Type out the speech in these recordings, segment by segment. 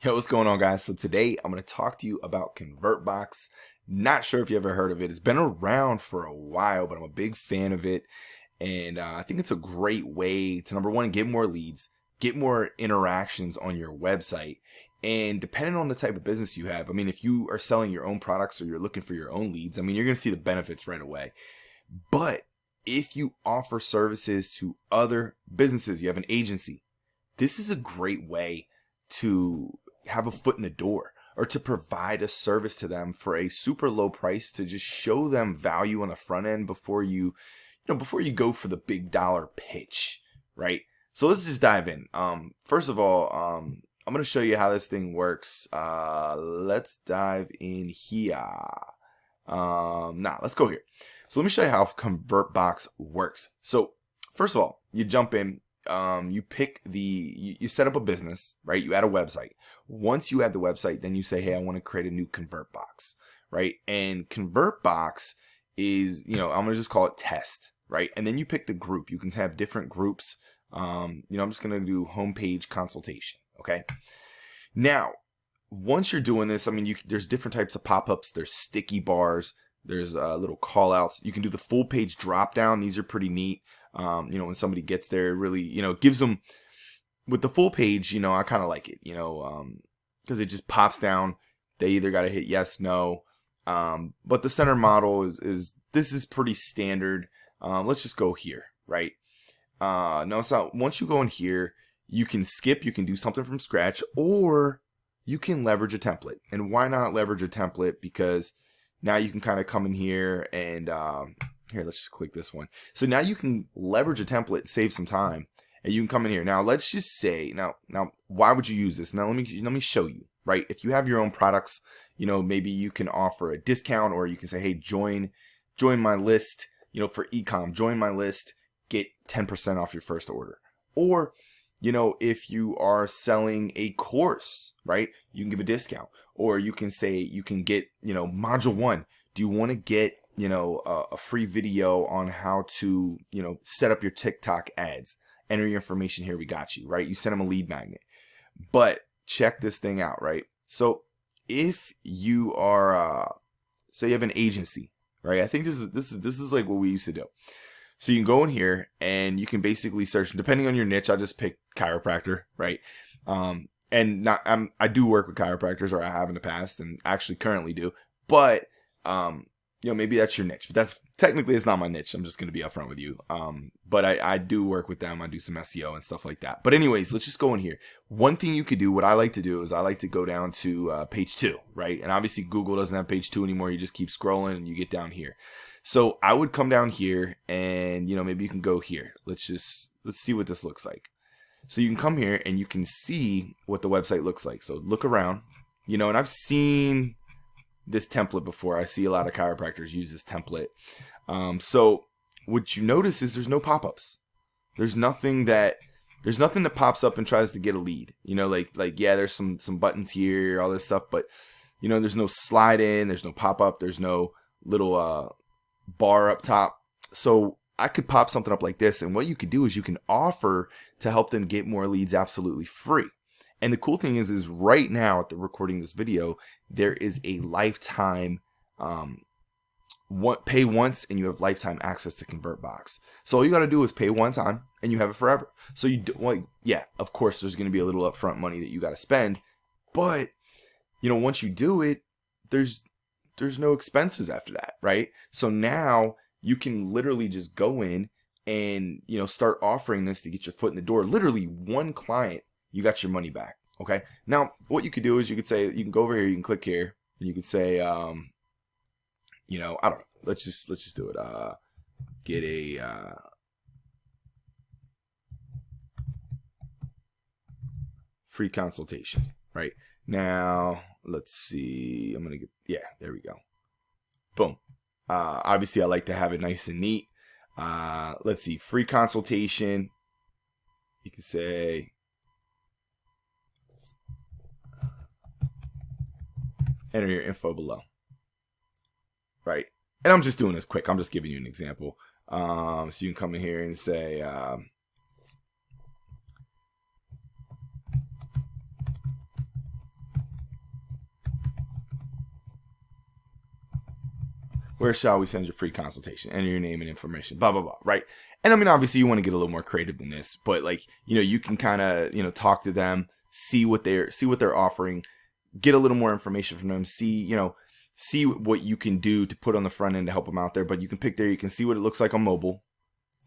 Yo, what's going on, guys? So today I'm going to talk to you about Convertbox. Not sure if you ever heard of it. It's been around for a while, but I'm a big fan of it. And I think it's a great way to, number one, get more leads, get more interactions on your website. And depending on the type of business you have, I mean, if you are selling your own products or you're looking for your own leads, I mean, you're going to see the benefits right away. But if you offer services to other businesses, you have an agency, this is a great way to have a foot in the door or to provide a service to them for a super low price to just show them value on the front end before before you go for the big dollar pitch, right? So let's just dive in. First of all, I'm going to show you how this thing works. Let's dive in here. Let's go here. So let me show you how Convertbox works. So first of all, you jump in. You pick you set up a business, right? You add a website. Once you add the website, then you say, hey, I want to create a new Convertbox, right? And Convertbox is, I'm going to just call it test, right? And then you pick the group. You can have different groups. I'm just going to do homepage consultation, okay? Now, once you're doing this, I mean, there's different types of pop-ups. There's sticky bars. There's little call-outs. You can do the full page drop-down. These are pretty neat. When somebody gets there, it really, gives them, with the full page, I kind of like it, because it just pops down. They either got to hit yes, no. But the center model this is pretty standard. Let's just go here, right? No, it's not. Once you go in here, you can skip, you can do something from scratch, or you can leverage a template. And why not leverage a template? Because now you can kind of come in here and, here, let's just click this one. So now you can leverage a template, save some time, and you can come in here. Now, let's just say, now, why would you use this? Now, let me show you, right? If you have your own products, maybe you can offer a discount, or you can say, hey, join my list, for e-com, join my list, get 10% off your first order. Or, if you are selling a course, right, you can give a discount. Or you can say, you can get, module 1. Do you want to get a free video on how to, set up your TikTok ads? Enter your information here. We got you, right? You send them a lead magnet. But check this thing out, right? So if you are, say you have an agency, right? I think this is like what we used to do. So you can go in here and you can basically search, depending on your niche. I just pick chiropractor, right? And I do work with chiropractors, or I have in the past, and actually currently do. But maybe that's your niche, but that's technically, it's not my niche. I'm just going to be upfront with you. But I do work with them. I do some SEO and stuff like that. But anyways, let's just go in here. One thing you could do, what I like to do is I like to go down to page 2, right? And obviously Google doesn't have page 2 anymore. You just keep scrolling and you get down here. So I would come down here and, maybe you can go here. Let's see what this looks like. So you can come here and you can see what the website looks like. So look around, and I've seen this template before. I see a lot of chiropractors use this template. So what you notice is there's no pop-ups. There's nothing that pops up and tries to get a lead. Yeah, there's some buttons here, all this stuff, but there's no slide in, there's no pop-up, there's no little bar up top. So I could pop something up like this, and what you could do is you can offer to help them get more leads absolutely free. And the cool thing is right now at the recording this video, there is a lifetime pay once and you have lifetime access to Convertbox. So all you got to do is pay one time and you have it forever. So yeah, of course there's going to be a little upfront money that you got to spend, but once you do it, there's no expenses after that, right? So now you can literally just go in and start offering this to get your foot in the door. Literally one client, you got your money back. Okay. Now, what you could do is you can go over here, you can click here, and you can say, I don't know. Let's just do it. Get a free consultation. Right now, let's see. I'm gonna there we go. Boom. Obviously, I like to have it nice and neat. Let's see. Free consultation. You can say, enter your info below, right? And I'm just doing this quick. I'm just giving you an example. So you can come in here and say, where shall we send your free consultation? Enter your name and information, blah, blah, blah, right? And I mean, obviously you want to get a little more creative than this, but like, you can kind of, talk to them, see what they're offering, get a little more information from them, see what you can do to put on the front end to help them out there. But you can pick there, you can see what it looks like on mobile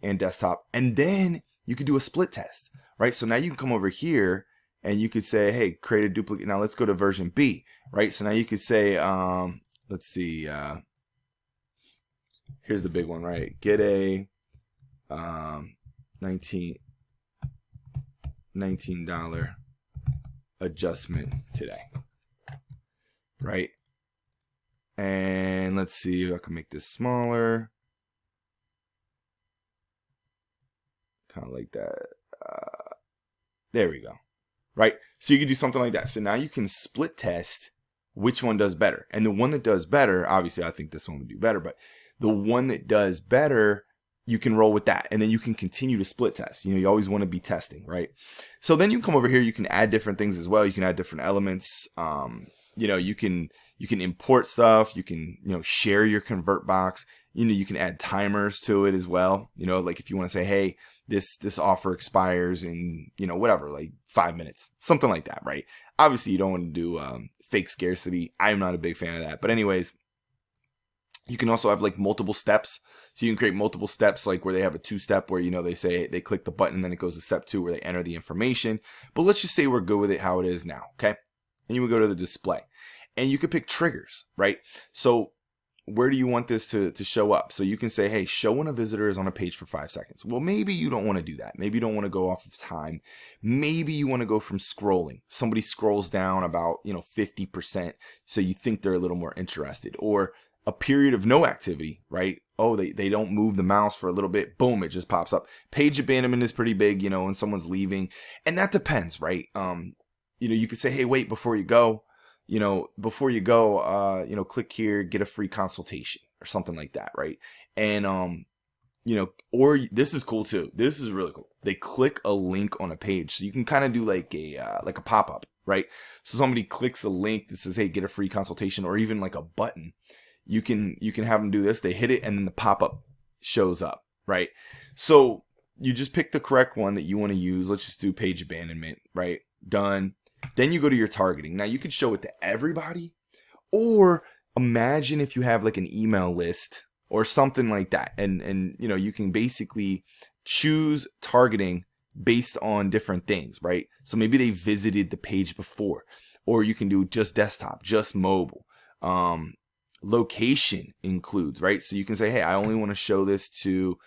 and desktop, and then you can do a split test, right? So now you can come over here and you could say, hey, create a duplicate. Now let's go to version B, right? So now you could say, let's see, here's the big one, right? Get a $19 adjustment today, right? And let's see if I can make this smaller, kind of like that. There we go, right? So you can do something like that. So now you can split test which one does better, and the one that does better, obviously I think this one would do better, but the one that does better, you can roll with that, and then you can continue to split test. You always want to be testing, right? So then you come over here, you can add different things as well. You can add different elements. You can import stuff. You can share your Convertbox. You can add timers to it as well. Like if you want to say, hey, this offer expires in whatever, like 5 minutes, something like that, right? Obviously you don't want to do fake scarcity. I'm not a big fan of that, but anyways. You can also have like multiple steps. So you can create multiple steps, like where they have a 2-step where, they say they click the button, then it goes to step 2 where they enter the information. But let's just say we're good with it how it is now. Okay. And you would go to the display and you could pick triggers, right? So where do you want this to show up? So you can say, hey, show when a visitor is on a page for 5 seconds. Well, maybe you don't want to do that. Maybe you don't want to go off of time. Maybe you want to go from scrolling. Somebody scrolls down about, 50%. So you think they're a little more interested, or a period of no activity, right? Oh, they don't move the mouse for a little bit. Boom, it just pops up. Page abandonment is pretty big, when someone's leaving. And that depends, right? You could say, hey, wait, before you go, click here, get a free consultation or something like that, right? And, or this is cool too. This is really cool. They click a link on a page. So you can kind of do like a pop-up, right? So somebody clicks a link that says, hey, get a free consultation, or even like a button. You can have them do this. They hit it and then the pop-up shows up, right? So you just pick the correct one that you want to use. Let's just do page abandonment, right? Done. Then you go to your targeting. Now you could show it to everybody, or imagine if you have like an email list or something like that. And you can basically choose targeting based on different things, right? So maybe they visited the page before, or you can do just desktop, just mobile. Location includes, right? So you can say, hey, I only want to show this to,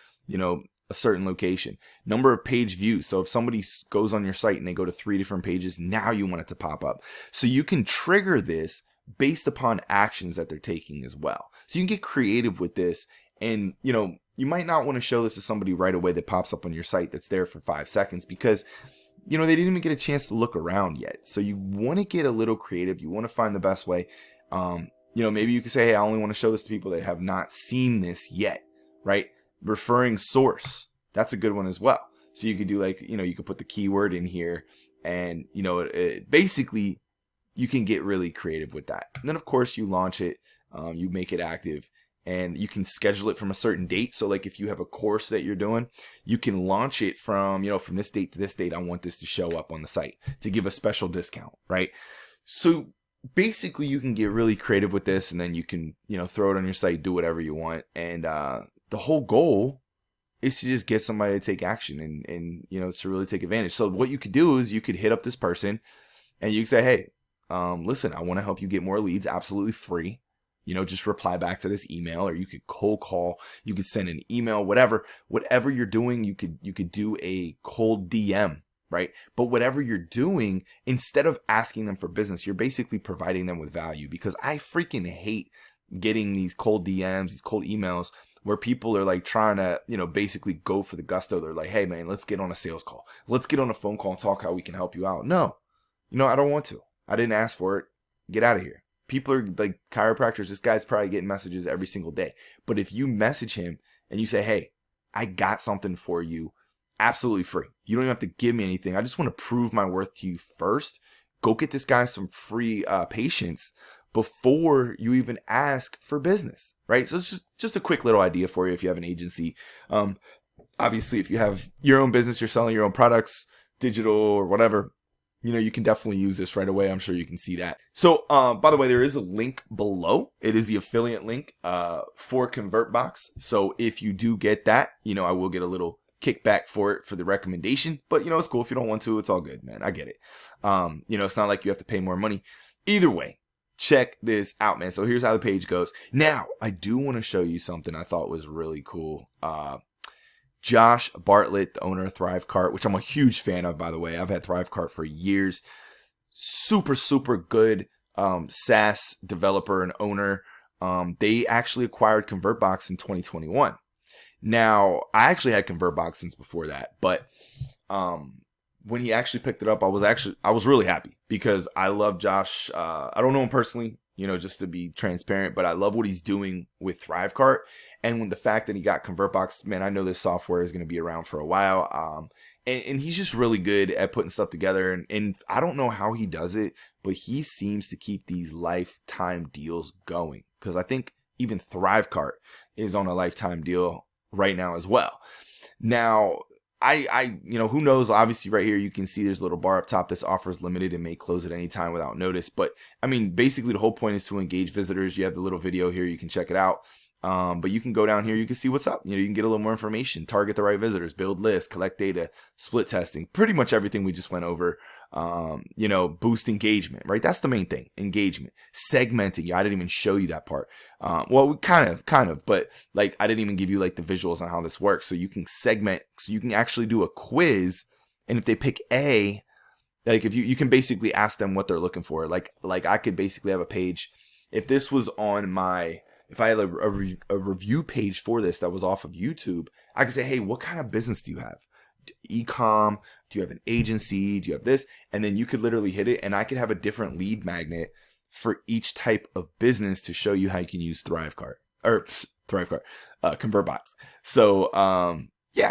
a certain location. Number of page views. So if somebody goes on your site and they go to 3 different pages, now you want it to pop up. So you can trigger this based upon actions that they're taking as well. So you can get creative with this, and, you might not want to show this to somebody right away that pops up on your site that's there for 5 seconds because, they didn't even get a chance to look around yet. So you want to get a little creative. You want to find the best way. Maybe you could say, hey, I only want to show this to people that have not seen this yet, right? Referring source. That's a good one as well. So you could do like, you could put the keyword in here, and, basically you can get really creative with that. And then of course you launch it, you make it active, and you can schedule it from a certain date. So like if you have a course that you're doing, you can launch it from, from this date to this date. I want this to show up on the site to give a special discount, right? So basically you can get really creative with this, and then you can, throw it on your site, do whatever you want. And the whole goal is to just get somebody to take action and to really take advantage. So what you could do is you could hit up this person and you can say, hey, listen, I want to help you get more leads, absolutely free. Just reply back to this email, or you could cold call, you could send an email, whatever you're doing, you could do a cold DM, right? But whatever you're doing, instead of asking them for business, you're basically providing them with value, because I freaking hate getting these cold DMs, these cold emails where people are like trying to, basically go for the gusto. They're like, hey man, let's get on a sales call. Let's get on a phone call and talk how we can help you out. No, I don't want to. I didn't ask for it. Get out of here. People are like chiropractors. This guy's probably getting messages every single day. But if you message him and you say, hey, I got something for you, absolutely free. You don't even have to give me anything. I just want to prove my worth to you first. Go get this guy some free patients before you even ask for business. right? So it's just a quick little idea for you if you have an agency. Obviously, if you have your own business, you're selling your own products, digital or whatever, you can definitely use this right away. I'm sure you can see that. So, by the way, there is a link below. It is the affiliate link for Convertbox. So if you do get that, I will get a little kickback for it for the recommendation. But, it's cool. If you don't want to, it's all good, man. I get it. It's not like you have to pay more money. Either way, check this out, man. So here's how the page goes. Now, I do want to show you something I thought was really cool. Josh Bartlett, the owner of ThriveCart, which I'm a huge fan of, by the way. I've had ThriveCart for years. Super, super good SaaS developer and owner. They actually acquired Convertbox in 2021. Now, I actually had Convertbox since before that, but when he actually picked it up, I was really happy because I love Josh. I don't know him personally, just to be transparent, but I love what he's doing with ThriveCart. And when the fact that he got Convertbox, man, I know this software is going to be around for a while. And he's just really good at putting stuff together. And I don't know how he does it, but he seems to keep these lifetime deals going. Because I think even ThriveCart is on a lifetime deal right now as well. Now, who knows? Obviously, right here, you can see there's a little bar up top. This offer is limited and may close at any time without notice. But I mean, basically, the whole point is to engage visitors. You have the little video here. You can check it out. But you can go down here, you can see what's up. You can get a little more information, target the right visitors, build lists, collect data, split testing, pretty much everything we just went over. Boost engagement, right? That's the main thing, engagement. Segmenting, I didn't even show you that part. Well, we kind of, but like I didn't even give you like the visuals on how this works. So you can segment, so you can actually do a quiz, and if they pick A, like if you can basically ask them what they're looking for. Like I could basically have a page. If this was on if I had a review page for this that was off of YouTube, I could say, hey, what kind of business do you have? E-com? Do you have an agency? Do you have this? And then you could literally hit it, and I could have a different lead magnet for each type of business to show you how you can use Convertbox. So,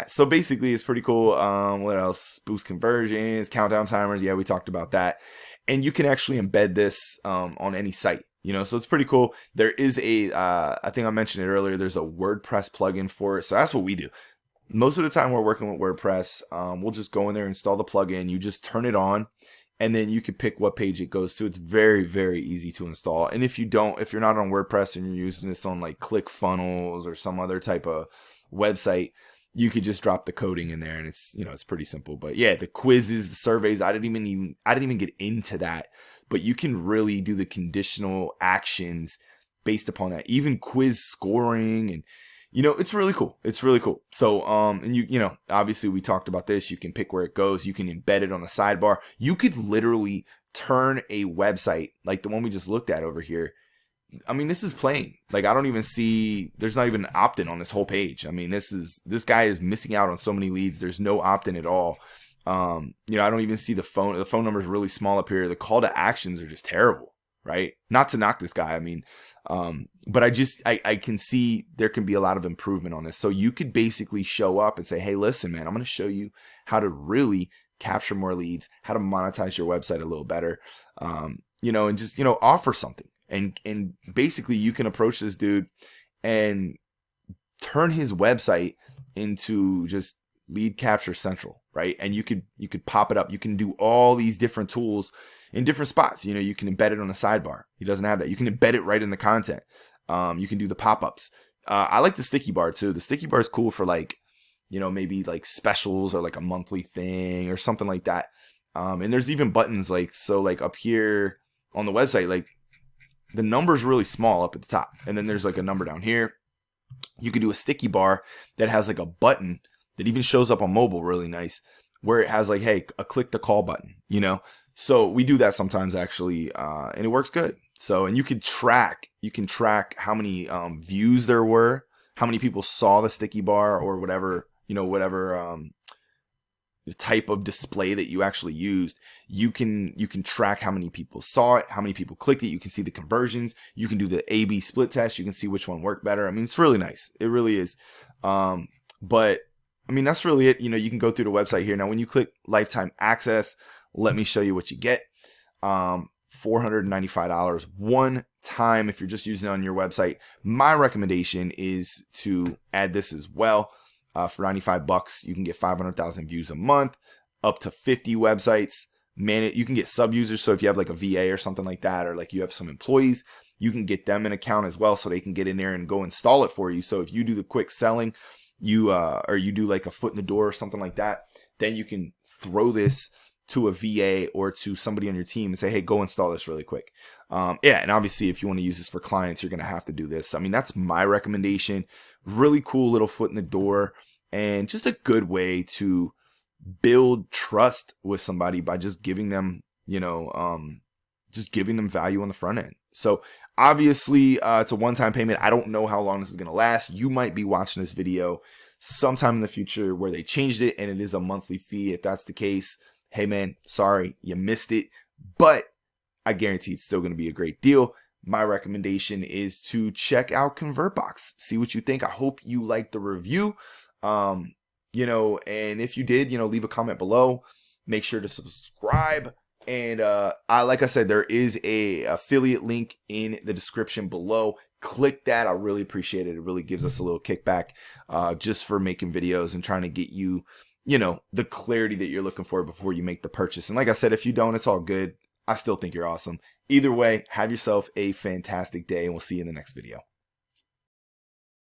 so basically it's pretty cool. What else? Boost conversions, countdown timers. Yeah, we talked about that. And you can actually embed this on any site. So it's pretty cool. There is I think I mentioned it earlier, there's a WordPress plugin for it. So that's what we do. Most of the time we're working with WordPress. We'll just go in there, install the plugin. You just turn it on, and then you can pick what page it goes to. It's very, very easy to install. And if you're not on WordPress and you're using this on like ClickFunnels or some other type of website, you could just drop the coding in there, and it's pretty simple. But yeah, the quizzes, the surveys, I didn't even get into that. But you can really do the conditional actions based upon that, even quiz scoring, and it's really cool. It's really cool. So and obviously we talked about this. You can pick where it goes. You can embed it on the sidebar. You could literally turn a website like the one we just looked at over here. I mean, this is plain. Like, I don't even see, there's not even an opt-in on this whole page. I mean, this guy is missing out on so many leads. There's no opt-in at all. I don't even see the phone. The phone number is really small up here. The call to actions are just terrible, right? Not to knock this guy. I mean, but I can see there can be a lot of improvement on this. So you could basically show up and say, hey, listen, man, I'm going to show you how to really capture more leads, how to monetize your website a little better, and just, offer something. And basically you can approach this dude and turn his website into just lead capture central, right? And you could pop it up. You can do all these different tools in different spots. You can embed it on the sidebar. He doesn't have that. You can embed it right in the content. You can do the pop-ups. I like the sticky bar too. The sticky bar is cool for like, maybe like specials or like a monthly thing or something like that. And there's even buttons like up here on the website, like the number's really small up at the top. And then there's like a number down here. You could do a sticky bar that has like a button that even shows up on mobile really nice, where it has like, hey, a click to call button, So we do that sometimes actually, and it works good. So, and you can track how many views there were, how many people saw the sticky bar or whatever type of display that you actually used. You can track how many people saw it, how many people clicked it. You can see the conversions. You can do the A/B split test. You can see which one worked better. I mean, it's really nice. It really is. But I mean, that's really it. You can go through the website here. Now, when you click lifetime access, let me show you what you get. $495 one time if you're just using it on your website. My recommendation is to add this as well. For 95 bucks, you can get 500,000 views a month, up to 50 websites. Man, you can get sub users. So if you have like a VA or something like that, or like you have some employees, you can get them an account as well, so they can get in there and go install it for you. So if you do the quick selling, or you do like a foot in the door or something like that, then you can throw this to a VA or to somebody on your team and say, hey, go install this really quick. Yeah, and obviously if you want to use this for clients, you're going to have to do this. I mean, that's my recommendation. Really cool little foot in the door, and just a good way to build trust with somebody by just giving them, just giving them value on the front end. So obviously it's a one-time payment. I don't know how long this is going to last. You might be watching this video sometime in the future where they changed it and it is a monthly fee. If that's the case, hey man, sorry, you missed it, but I guarantee it's still going to be a great deal. My recommendation is to check out Convertbox. See what you think. I hope you liked the review. And if you did, leave a comment below. Make sure to subscribe. And like I said, there is a affiliate link in the description below. Click that. I really appreciate it. It really gives us a little kickback just for making videos and trying to get you, the clarity that you're looking for before you make the purchase. And like I said, if you don't, it's all good. I still think you're awesome. Either way, have yourself a fantastic day, and we'll see you in the next video.